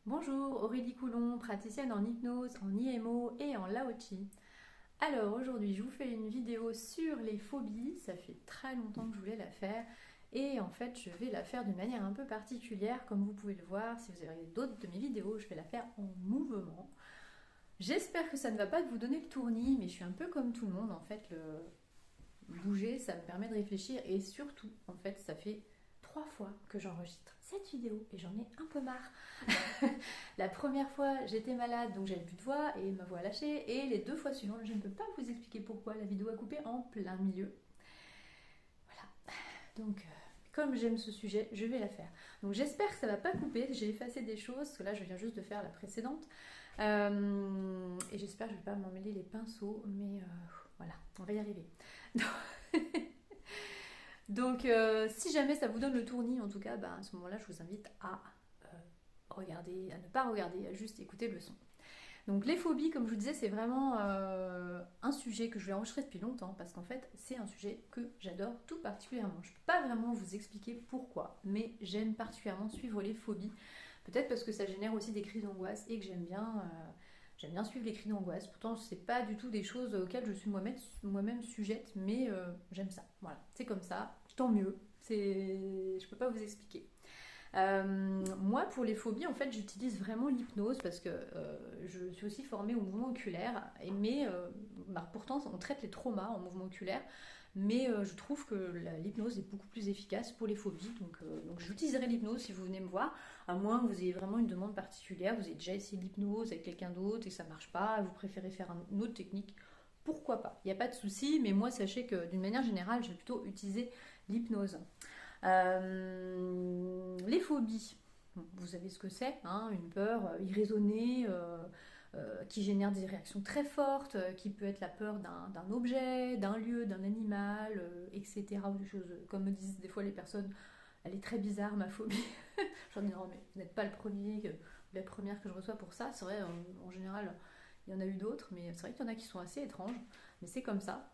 Bonjour, Aurélie Coulon, praticienne en hypnose, en IMO et en Lao Chi. Alors aujourd'hui, je vous fais une vidéo sur les phobies. Ça fait très longtemps que je voulais la faire et en fait, je vais la faire d'une manière un peu particulière. Comme vous pouvez le voir, si vous avez regardé d'autres de mes vidéos, je vais la faire en mouvement. J'espère que ça ne va pas vous donner le tournis, mais je suis un peu comme tout le monde. En fait, le bouger, ça me permet de réfléchir et surtout, en fait, ça fait 3 fois que j'enregistre cette vidéo et j'en ai un peu marre. La première fois, j'étais malade, donc j'avais plus de voix et ma voix a lâché. Et les 2 fois suivantes, je ne peux pas vous expliquer pourquoi la vidéo a coupé en plein milieu. Voilà. Donc, comme j'aime ce sujet, je vais la faire. Donc, j'espère que ça va pas couper. J'ai effacé des choses, parce que là, je viens juste de faire la précédente. Et j'espère que je ne vais pas m'emmêler les pinceaux, mais voilà, on va y arriver. Donc, si jamais ça vous donne le tournis, en tout cas, à ce moment-là, je vous invite à regarder, à ne pas regarder, à juste écouter le son. Donc les phobies, comme je vous disais, c'est vraiment un sujet que je vais enregistrer depuis longtemps parce qu'en fait, c'est un sujet que j'adore tout particulièrement. Je ne peux pas vraiment vous expliquer pourquoi, mais j'aime particulièrement suivre les phobies. Peut-être parce que ça génère aussi des crises d'angoisse et que j'aime bien suivre les crises d'angoisse. Pourtant, ce n'est pas du tout des choses auxquelles je suis moi-même sujette, mais j'aime ça. Voilà, c'est comme ça, tant mieux. Je ne peux pas vous expliquer. Moi, pour les phobies, en fait, j'utilise vraiment l'hypnose parce que je suis aussi formée au mouvement oculaire. Mais pourtant, on traite les traumas en mouvement oculaire. Mais je trouve que l'hypnose est beaucoup plus efficace pour les phobies. Donc j'utiliserai l'hypnose si vous venez me voir, à moins que vous ayez vraiment une demande particulière. Vous avez déjà essayé l'hypnose avec quelqu'un d'autre et ça ne marche pas. Vous préférez faire une autre technique. Pourquoi pas? Il n'y a pas de souci. Mais moi, sachez que d'une manière générale, je vais plutôt utiliser l'hypnose. Les phobies, vous savez ce que c'est, hein, une peur irraisonnée qui génère des réactions très fortes, qui peut être la peur d'un objet, d'un lieu, d'un animal, etc. Ou des choses, comme me disent des fois les personnes, elle est très bizarre ma phobie. J'en dis non, mais vous n'êtes pas le premier, la première que je reçois pour ça. C'est vrai, en général, il y en a eu d'autres, mais c'est vrai qu'il y en a qui sont assez étranges, mais c'est comme ça.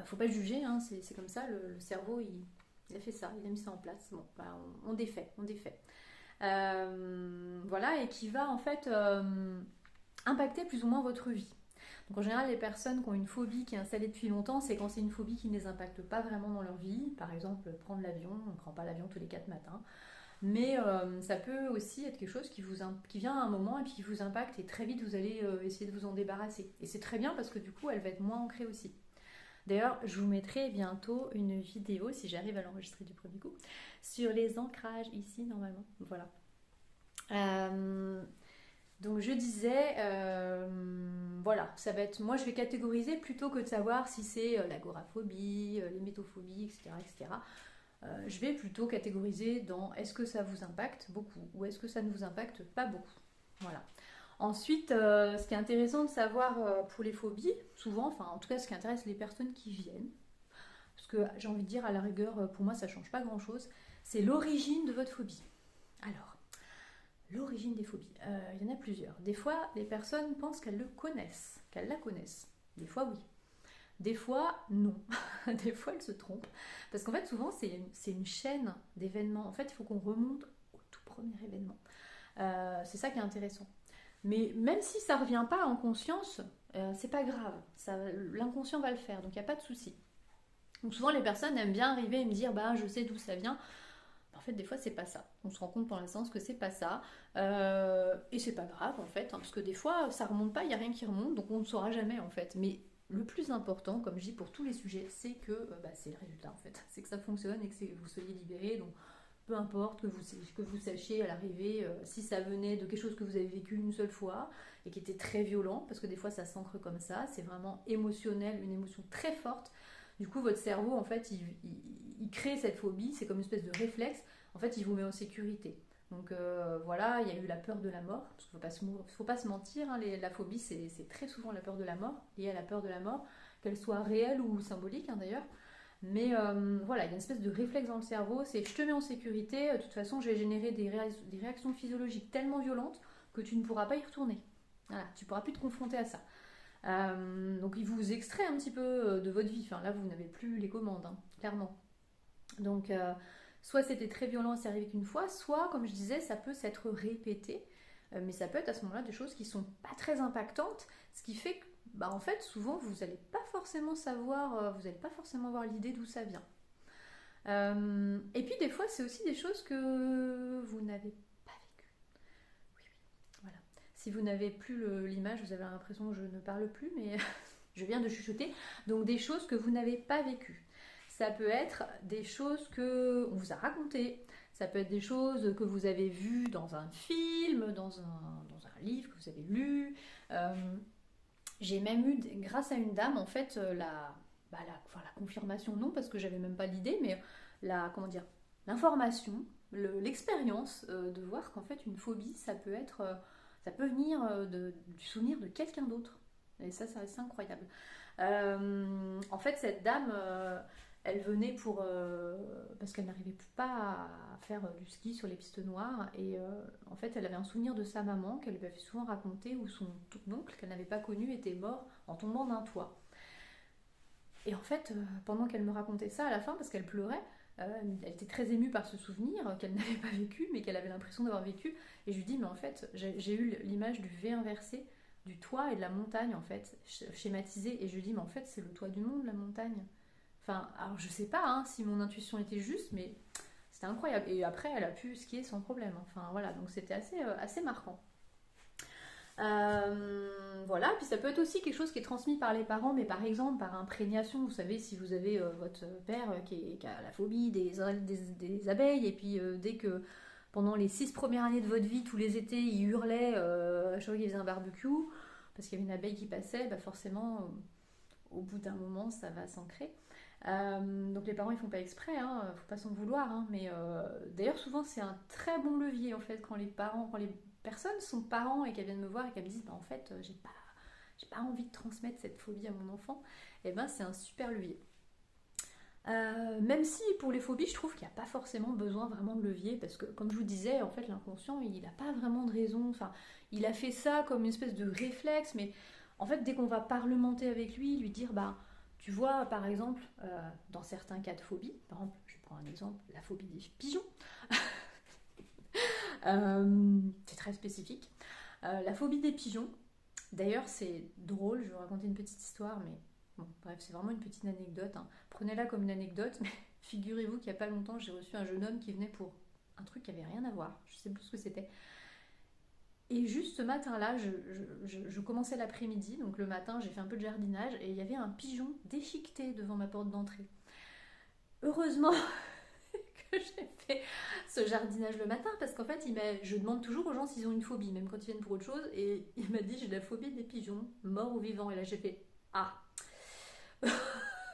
Faut pas juger, hein, c'est comme ça, le cerveau il a fait ça, il a mis ça en place. Bon, on défait, on défait. Voilà, et qui va en fait impacter plus ou moins votre vie. Donc en général, les personnes qui ont une phobie qui est installée depuis longtemps, c'est quand c'est une phobie qui ne les impacte pas vraiment dans leur vie. Par exemple, prendre l'avion, on ne prend pas l'avion tous les 4 matins. Mais ça peut aussi être quelque chose qui vient à un moment et puis qui vous impacte et très vite vous allez essayer de vous en débarrasser. Et c'est très bien parce que du coup, elle va être moins ancrée aussi. D'ailleurs, je vous mettrai bientôt une vidéo, si j'arrive à l'enregistrer du premier coup, sur les ancrages ici, normalement. Voilà. Donc je disais, voilà, ça va être, moi je vais catégoriser plutôt que de savoir si c'est l'agoraphobie, l'hémétophobie, etc., etc. Je vais plutôt catégoriser dans est-ce que ça vous impacte beaucoup ou est-ce que ça ne vous impacte pas beaucoup. Voilà. Ensuite, ce qui est intéressant de savoir pour les phobies, souvent, enfin en tout cas ce qui intéresse les personnes qui viennent, parce que j'ai envie de dire à la rigueur, pour moi ça ne change pas grand-chose, c'est l'origine de votre phobie. Alors, l'origine des phobies, il y en a plusieurs. Des fois, les personnes pensent qu'elles le connaissent, qu'elles la connaissent. Des fois, oui. Des fois, non. Des fois, elles se trompent. Parce qu'en fait, souvent, c'est une chaîne d'événements. En fait, il faut qu'on remonte au tout premier événement. C'est ça qui est intéressant. Mais même si ça ne revient pas en conscience, c'est pas grave. L'inconscient va le faire, donc il n'y a pas de souci. Donc souvent, les personnes aiment bien arriver et me dire je sais d'où ça vient. En fait, des fois, c'est pas ça. On se rend compte pendant la séance que c'est pas ça. Et c'est pas grave, en fait, hein, parce que des fois, ça remonte pas, il n'y a rien qui remonte, donc on ne saura jamais, en fait. Mais le plus important, comme je dis pour tous les sujets, c'est que c'est le résultat, en fait. C'est que ça fonctionne et que vous soyez libéré. Donc, peu importe que vous sachiez à l'arrivée si ça venait de quelque chose que vous avez vécu une seule fois et qui était très violent, parce que des fois, ça s'ancre comme ça. C'est vraiment émotionnel, une émotion très forte. Du coup, votre cerveau, en fait, il crée cette phobie, c'est comme une espèce de réflexe. En fait, il vous met en sécurité. Donc voilà, il y a eu la peur de la mort, parce qu'il ne faut pas se mentir, hein, la phobie, c'est très souvent la peur de la mort, liée à la peur de la mort, qu'elle soit réelle ou symbolique, hein, d'ailleurs. Mais voilà, il y a une espèce de réflexe dans le cerveau, c'est je te mets en sécurité, de toute façon, je vais générer des réactions physiologiques tellement violentes que tu ne pourras pas y retourner. Voilà, tu ne pourras plus te confronter à ça. Donc il vous extrait un petit peu de votre vie. Enfin là, vous n'avez plus les commandes, hein, clairement. Donc soit c'était très violent, c'est arrivé qu'une fois, soit, comme je disais, ça peut s'être répété, mais ça peut être à ce moment-là des choses qui sont pas très impactantes, ce qui fait que, bah, en fait, souvent, vous n'allez pas forcément savoir, vous n'allez pas forcément avoir l'idée d'où ça vient. Et puis des fois, c'est aussi des choses que vous n'avez pas vécues. Oui, oui, voilà. Si vous n'avez plus l'image, vous avez l'impression que je ne parle plus, mais je viens de chuchoter. Donc des choses que vous n'avez pas vécues. Ça peut être des choses que on vous a racontées. Ça peut être des choses que vous avez vues dans un film, dans un livre que vous avez lu. Euh, j'ai même eu, grâce à une dame, en fait, la confirmation, non, parce que j'avais même pas l'idée, mais comment dire, l'information, l'expérience de voir qu'en fait, une phobie, ça peut venir du souvenir de quelqu'un d'autre. Et ça, c'est incroyable. En fait, cette dame, elle venait parce qu'elle n'arrivait pas à faire du ski sur les pistes noires. Et en fait, elle avait un souvenir de sa maman qu'elle lui avait souvent raconté, où son oncle, qu'elle n'avait pas connu, était mort en tombant d'un toit. Et en fait, pendant qu'elle me racontait ça à la fin, parce qu'elle pleurait, elle était très émue par ce souvenir qu'elle n'avait pas vécu, mais qu'elle avait l'impression d'avoir vécu. Et je lui dis, mais en fait, j'ai eu l'image du V inversé, du toit et de la montagne, en fait, schématisée. Et je lui dis, mais en fait, c'est le toit du monde, la montagne. Enfin, alors je sais pas hein, si mon intuition était juste, mais c'était incroyable. Et après, elle a pu skier sans problème. Enfin, voilà, donc c'était assez marquant. Voilà, puis ça peut être aussi quelque chose qui est transmis par les parents, mais par exemple par imprégnation. Vous savez, si vous avez votre père qui a la phobie des abeilles, et puis dès que pendant les 6 premières années de votre vie, tous les étés, il hurlait à chaque fois qu'il faisait un barbecue, parce qu'il y avait une abeille qui passait, bah forcément, au bout d'un moment, ça va s'ancrer. Donc les parents ils font pas exprès, hein, faut pas s'en vouloir, hein, mais d'ailleurs souvent c'est un très bon levier en fait quand les personnes sont parents et qu'elles viennent me voir et qu'elles me disent bah en fait j'ai pas envie de transmettre cette phobie à mon enfant, et ben c'est un super levier. Même si pour les phobies je trouve qu'il n'y a pas forcément besoin vraiment de levier, parce que comme je vous disais en fait l'inconscient il n'a pas vraiment de raison, enfin il a fait ça comme une espèce de réflexe, mais en fait dès qu'on va parlementer avec lui dire bah tu vois, par exemple, dans certains cas de phobie, par exemple, je prends un exemple, la phobie des pigeons, c'est très spécifique. La phobie des pigeons, d'ailleurs, c'est drôle, je vais vous raconter une petite histoire, mais bon, bref, c'est vraiment une petite anecdote. Hein. Prenez-la comme une anecdote, mais figurez-vous qu'il n'y a pas longtemps, j'ai reçu un jeune homme qui venait pour un truc qui n'avait rien à voir, je ne sais plus ce que c'était. Et juste ce matin-là, je commençais l'après-midi, donc le matin, j'ai fait un peu de jardinage et il y avait un pigeon déchiqueté devant ma porte d'entrée. Heureusement que j'ai fait ce jardinage le matin, parce qu'en fait, je demande toujours aux gens s'ils ont une phobie, même quand ils viennent pour autre chose, et il m'a dit j'ai la phobie des pigeons, morts ou vivants. Et là, j'ai fait ah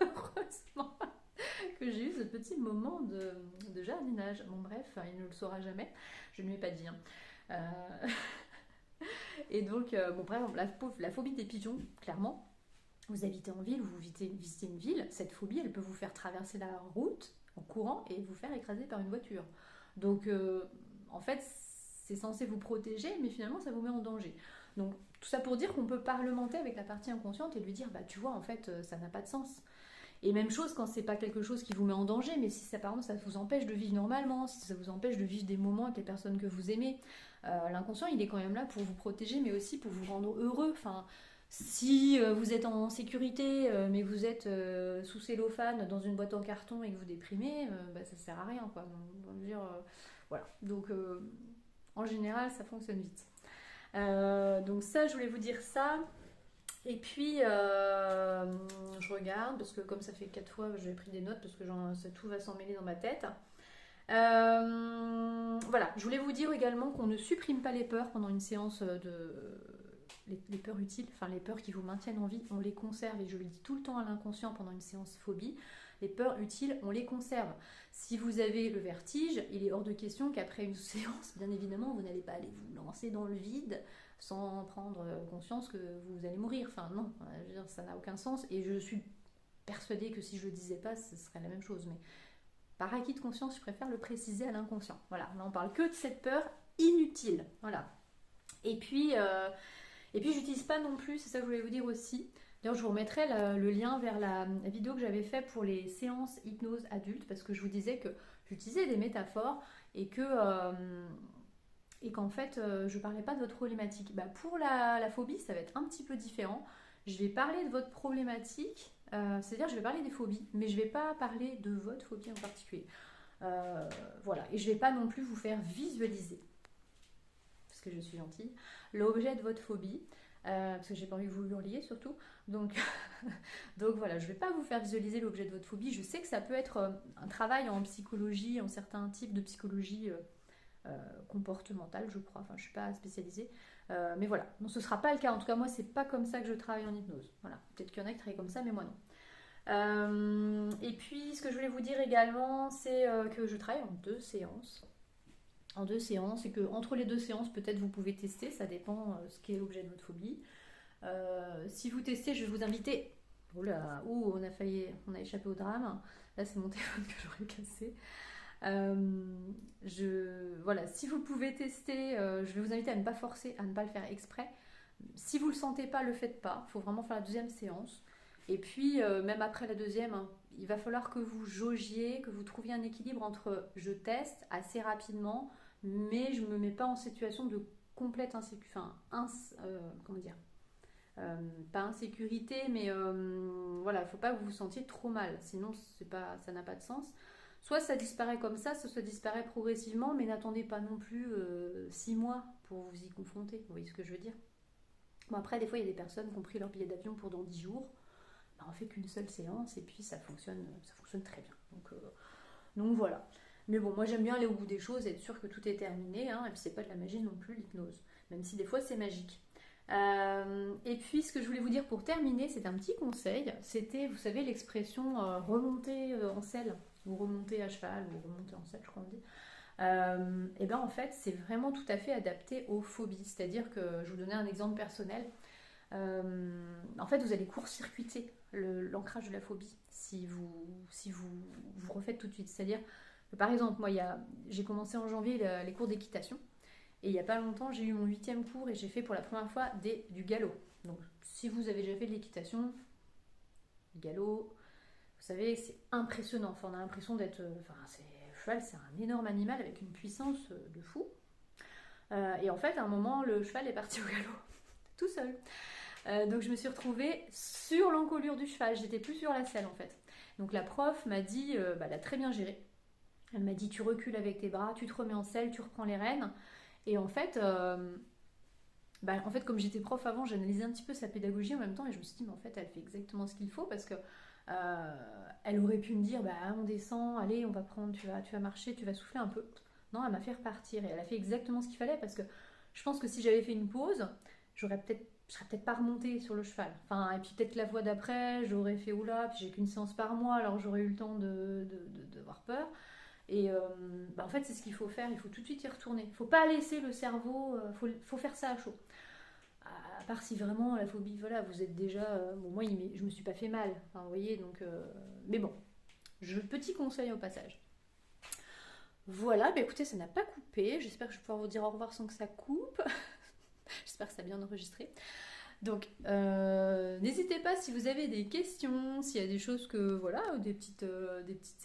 heureusement que j'ai eu ce petit moment de jardinage. Bon, bref, il ne le saura jamais, je ne lui ai pas dit. Hein. Et donc, bon, par exemple, la phobie des pigeons, clairement, vous habitez en ville ou vous visitez une ville, cette phobie, elle peut vous faire traverser la route en courant et vous faire écraser par une voiture. Donc, en fait, c'est censé vous protéger, mais finalement, ça vous met en danger. Donc, tout ça pour dire qu'on peut parlementer avec la partie inconsciente et lui dire, bah, tu vois, en fait, ça n'a pas de sens. Et même chose quand c'est pas quelque chose qui vous met en danger, mais si ça, par exemple, ça vous empêche de vivre normalement, si ça vous empêche de vivre des moments avec les personnes que vous aimez, l'inconscient, il est quand même là pour vous protéger, mais aussi pour vous rendre heureux. Enfin, si vous êtes en sécurité, mais vous êtes sous cellophane dans une boîte en carton et que vous déprimez, bah, ça sert à rien, quoi. Donc, je veux dire, voilà. Donc, en général, ça fonctionne vite. Donc ça, je voulais vous dire ça. Et puis, je regarde, parce que comme ça fait 4 fois, j'ai pris des notes, parce que tout va s'en mêler dans ma tête. Voilà, je voulais vous dire également qu'on ne supprime pas les peurs pendant une séance les peurs utiles, enfin les peurs qui vous maintiennent en vie, on les conserve, et je le dis tout le temps à l'inconscient pendant une séance phobie, les peurs utiles, on les conserve. Si vous avez le vertige, il est hors de question qu'après une séance, bien évidemment, vous n'allez pas aller vous lancer dans le vide sans prendre conscience que vous allez mourir. Enfin non, je veux dire, ça n'a aucun sens, et je suis persuadée que si je le disais pas, ce serait la même chose, mais par acquis de conscience, je préfère le préciser à l'inconscient. Voilà, là on parle que de cette peur inutile. Voilà. Et puis j'utilise pas non plus, c'est ça que je voulais vous dire aussi. D'ailleurs, je vous remettrai le lien vers la vidéo que j'avais fait pour les séances hypnose adultes, parce que je vous disais que j'utilisais des métaphores et et qu'en fait, je parlais pas de votre problématique. Bah, pour la phobie, ça va être un petit peu différent. Je vais parler de votre problématique, c'est-à-dire je vais parler des phobies, mais je vais pas parler de votre phobie en particulier. Voilà, et je vais pas non plus vous faire visualiser, parce que je suis gentille, l'objet de votre phobie, parce que j'ai pas envie que vous hurliez surtout. Donc, donc voilà, je vais pas vous faire visualiser l'objet de votre phobie. Je sais que ça peut être un travail en psychologie, en certains types de psychologie comportementale, je crois. Enfin, je suis pas spécialisée. Mais voilà, non, ce sera pas le cas. En tout cas, moi, c'est pas comme ça que je travaille en hypnose. Voilà, peut-être qu'il y en a qui travaillent comme ça, mais moi non. Et puis, ce que je voulais vous dire également, c'est que je travaille en 2 séances. En 2 séances, et que entre les 2 séances, peut-être vous pouvez tester, ça dépend ce qu'est l'objet de votre phobie. Si vous testez, je vais vous inviter. Oh là, on a échappé au drame. Là, c'est mon téléphone que j'aurais cassé. Voilà, si vous pouvez tester, je vais vous inviter à ne pas forcer, à ne pas le faire exprès. Si vous ne le sentez pas, le faites pas. Il faut vraiment faire la 2e séance. Et puis, même après la 2e, hein, il va falloir que vous jaugiez, que vous trouviez un équilibre entre je teste assez rapidement, mais je ne me mets pas en situation de complète insécurité. Enfin, comment dire, pas insécurité, mais voilà, il ne faut pas que vous vous sentiez trop mal. Sinon, ça n'a pas de sens. Soit ça disparaît comme ça disparaît progressivement, mais n'attendez pas non plus 6 mois pour vous y confronter. Vous voyez ce que je veux dire? Bon, après, des fois, il y a des personnes qui ont pris leur billet d'avion pour dans 10 jours. Ben, on fait qu'une seule séance et puis ça fonctionne très bien. Donc voilà. Mais bon, moi j'aime bien aller au bout des choses et être sûr que tout est terminé. Hein, et puis c'est pas de la magie non plus, l'hypnose. Même si des fois c'est magique. Et puis ce que je voulais vous dire pour terminer, c'est un petit conseil. C'était, vous savez, l'expression remonter en selle, ou remonter à cheval, ou remonter en selle, je crois on dit. Et bien en fait, c'est vraiment tout à fait adapté aux phobies. C'est-à-dire que, je vous donnais un exemple personnel. En fait, vous allez court-circuiter l'ancrage de la phobie si vous refaites tout de suite. C'est-à-dire que, par exemple, moi, j'ai commencé en janvier les cours d'équitation. Et il n'y a pas longtemps, j'ai eu mon 8e cours et j'ai fait pour la première fois du galop. Donc, si vous avez déjà fait de l'équitation, le galop, vous savez, c'est impressionnant. Enfin, on a l'impression d'être... le cheval, c'est un énorme animal avec une puissance de fou. Et en fait, à un moment, le cheval est parti au galop, tout seul. Donc, je me suis retrouvée sur l'encolure du cheval. J'étais plus sur la selle, en fait. Donc, la prof m'a dit... elle a très bien géré. Elle m'a dit, tu recules avec tes bras, tu te remets en selle, tu reprends les rênes. Et en fait, comme j'étais prof avant, j'analysais un petit peu sa pédagogie en même temps et je me suis dit, mais en fait, elle fait exactement ce qu'il faut parce que elle aurait pu me dire, on descend, allez, on va prendre, tu vas marcher, tu vas souffler un peu. Non, elle m'a fait repartir et elle a fait exactement ce qu'il fallait parce que je pense que si j'avais fait une pause, je serais peut-être pas remontée sur le cheval. Enfin, et puis peut-être la fois d'après, j'aurais fait oula, puis j'ai qu'une séance par mois, alors j'aurais eu le temps d'avoir peur. Et en fait, c'est ce qu'il faut faire, il faut tout de suite y retourner. Il ne faut pas laisser le cerveau, faut faire ça à chaud. À part si vraiment la phobie, voilà, vous êtes déjà... bon, moi, je me suis pas fait mal, enfin, vous voyez, donc... mais bon, petit conseil au passage. Voilà, écoutez, ça n'a pas coupé. J'espère que je vais pouvoir vous dire au revoir sans que ça coupe. J'espère que ça a bien enregistré. Donc, n'hésitez pas si vous avez des questions, s'il y a des choses que, voilà, des petites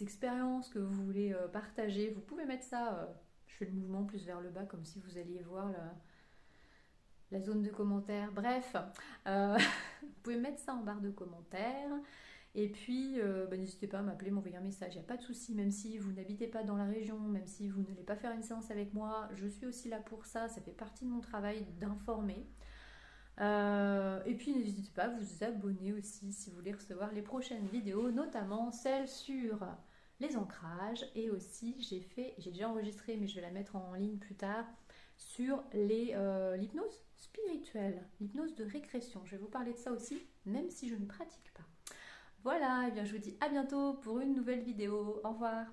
expériences que vous voulez partager, vous pouvez mettre ça, je fais le mouvement plus vers le bas comme si vous alliez voir la zone de commentaires, bref, vous pouvez mettre ça en barre de commentaires, et puis n'hésitez pas à m'appeler, m'envoyer un message, il n'y a pas de souci, même si vous n'habitez pas dans la région, même si vous n'allez pas faire une séance avec moi, je suis aussi là pour ça fait partie de mon travail d'informer. Et puis n'hésitez pas à vous abonner aussi si vous voulez recevoir les prochaines vidéos, notamment celles sur les ancrages, et aussi j'ai déjà enregistré mais je vais la mettre en ligne plus tard sur l'hypnose spirituelle, l'hypnose de régression. Je vais vous parler de ça aussi, même si je ne pratique pas. Voilà, et bien je vous dis à bientôt pour une nouvelle vidéo. Au revoir.